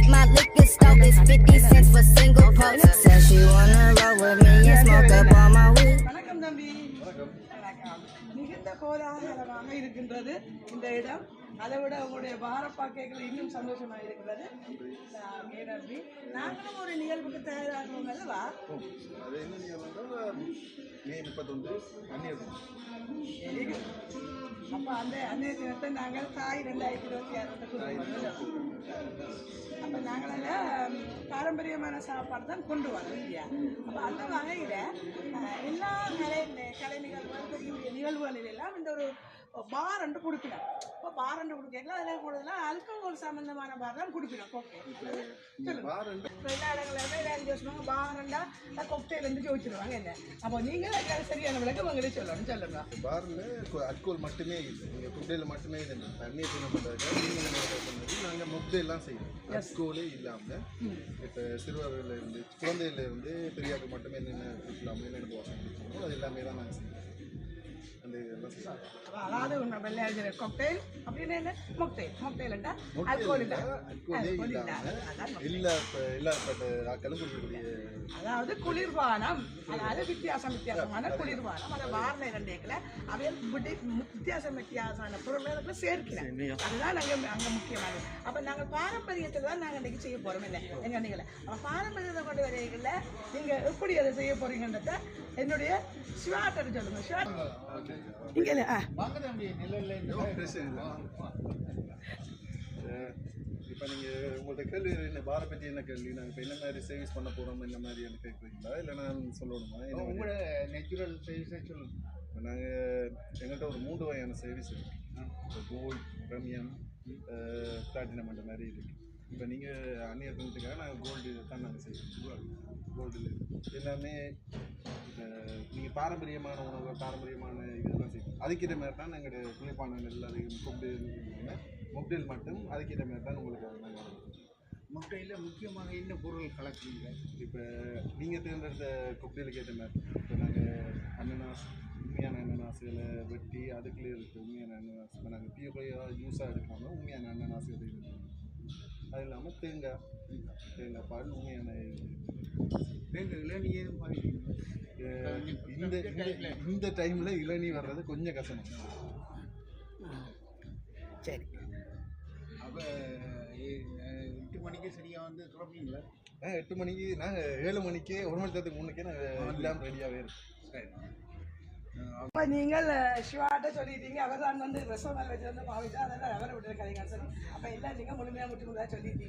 hit my liquor store. It's 50 cents for single post. Said she wanna roll with me and smoke up all my weed. வணக்கம் தம்பி. வணக்கம். மிகுந்த கோலாகலமாக இருக்கின்றது இந்த இடம். அதை விட உங்களுடைய பாரப்பாக்கைகள் இன்னும் சந்தோஷமாக இருக்கிறது. நன்றி. நாங்களும் ஒரு நிகழ்வுக்கு தயாராகிறோம் அல்லவா? அது என்ன நிகழ்வுன்னா மே 31 அந்நியர் அப்போ அந்த அன்னைய தினத்தை நாங்கள் தாய் 2026 அப்போ நாங்களெல்லாம் பாரம்பரியமான சாப்பாடு தான் கொண்டு வரோம் இல்லையா? அப்போ அந்த வகையில் எல்லா கலை நிகழ்வுகள் பெரிய நிகழ்வுகளில் எல்லாம் இந்த ஒரு பார் அண்டு குடிப்பினோம். இப்போ பார் அண்டு குடிக்கலாம் அதில் கூடுதலாக ஆல்கஹால் சம்பந்தமான பார் தான் குடிப்பினோம். ஓகே சொல்லுங்க. எல்லா இடங்களிலுமே எல்லாரும் யோசிப்பாங்க பார் அண்டா கொக்டெயில் வந்து ஜோதிச்சிருவாங்க என்ன. அப்போ நீங்கள் எல்லாரும் சரியான விளக்கம் உங்களே சொல்லணும். சொல்லுங்க. பாரில் அல்கோல் மட்டுமே இல்லை, நீங்கள் கொக்டெயில் மட்டுமே இல்லை. தண்ணி பண்ணுறதுக்கு நாங்கள் மொக்டெயிலாம் செய்யணும். அல்கோலே இல்லாமல் இப்போ சிறுவர்களிருந்து குழந்தையிலேருந்து பெரியாக்கு மட்டுமே என்னென்ன குடிக்கலாமல் என்னென்ன வாசம் குடிக்கணும் அது எல்லாமே தான் நாங்கள் செய்யணும். அந்த இதெல்லாம் செய்யணும். அதாவது வெள்ளையாஜர் கொக்டெயில் அப்படின்னு என்ன மொக்டெயில்ண்டா அல்கோல் இல்லை, இல்லாப்பட்ட ஆக்களும் குடிக்கக்கூடிய அதாவது குளிர்பானம். அதாவது வித்தியாசமான குளிர்பானம். அதை வாரண இரண்டேக்கில் அவையில் வித்தியாசமான பொருட்களை சேர்க்கிறேன். அதுதான் நாங்கள் அங்கே முக்கியமானது. அப்போ நாங்கள் பாரம்பரியத்தை தான் நாங்கள் இன்றைக்கி செய்ய போகிறோம் இல்லை எங்கள் நீங்கள். அப்போ பாரம்பரியத்தை கொண்டு வரைகளில் நீங்கள் எப்படி அதை செய்ய போகிறீங்கன்றத என்னுடைய சிவாட்டை சொல்லுங்கள். சிவா இங்கே இப்போ நீங்கள் உங்கள்கிட்ட கேள்வி என்ன பாரை பற்றி என்ன கேள்வி? நாங்கள் இப்போ என்ன மாதிரி சர்வீஸ் பண்ண போகிறோம் என்ன மாதிரி எனக்கு கேட்குறீங்களா இல்லை நான் சொல்லணுமா? உங்களோட நேச்சுரல் சர்வீஸை சொல்லுங்கள். இப்போ நாங்கள் எங்கள்கிட்ட ஒரு 3 வகையான சர்வீஸ் இருக்குது. இப்போ கோல்டு, ப்ரீமியம், பிளாட்டினம் அந்த மாதிரி இருக்குது. இப்போ நீங்கள் அந்நியர் தினத்துக்காக நாங்கள் கோல்டு தான் நாங்கள் செய்வோம். கோல்டு எல்லாமே நீங்கள் பாரம்பரியமான உணவு பாரம்பரியமான இதெல்லாம் செய்வோம். அதுக்கிட்ட மாதிரி தான் எங்களுடைய குளிர்பானங்கள் எல்லாத்தையும் மொக்டெயில் மட்டும் அதுக்கிட்ட மாதிரி தான் உங்களுக்கு நாங்கள் மொக்டெயிலில் முக்கியமாக என்ன பொருள் கலக்குறீங்க? இப்போ நீங்கள் தேர்ந்தெடுத்த கொக்டெயிலுக்கு ஏற்ற மாதிரி இப்போ நாங்கள் அன்னனாஸ் உண்மையான அன்னனாசுகளை வெட்டி அதுக்குள்ளே இருக்குது உண்மையான அன்னனாஸ். இப்போ நாங்கள் பியூரையாக ஜூஸாக எடுக்காமல் உண்மையான அன்னனாசுகளை இருக்குது. அது இல்லாமல் தேங்காய் பால் உண்மையான இளநீ இந்த டைமில் இளநீ வர்றது கொஞ்சம் கஷ்டம். சரி. அப்போ 8 மணிக்கு சரியாக வந்து துறப்பீங்களா? 8 மணிக்கு நாங்கள் 7 மணிக்கு 1 மணி நேரத்துக்கு முன்னுக்கே நாங்கள் எல்லாம் ரெடியாகவே இருக்கோம். சரி. அப்போ நீங்கள் சிவாட்ட சொல்லிட்டீங்க. அவர் தான் வந்து ரெஸ்டாரண்ட் வச்சு வந்து பாவிச்சா அதெல்லாம் அவரை விட்டுருக்காதீங்க. சரி. அப்போ எல்லாம் நீங்கள் முழுமையாக சொல்லிட்டீங்க.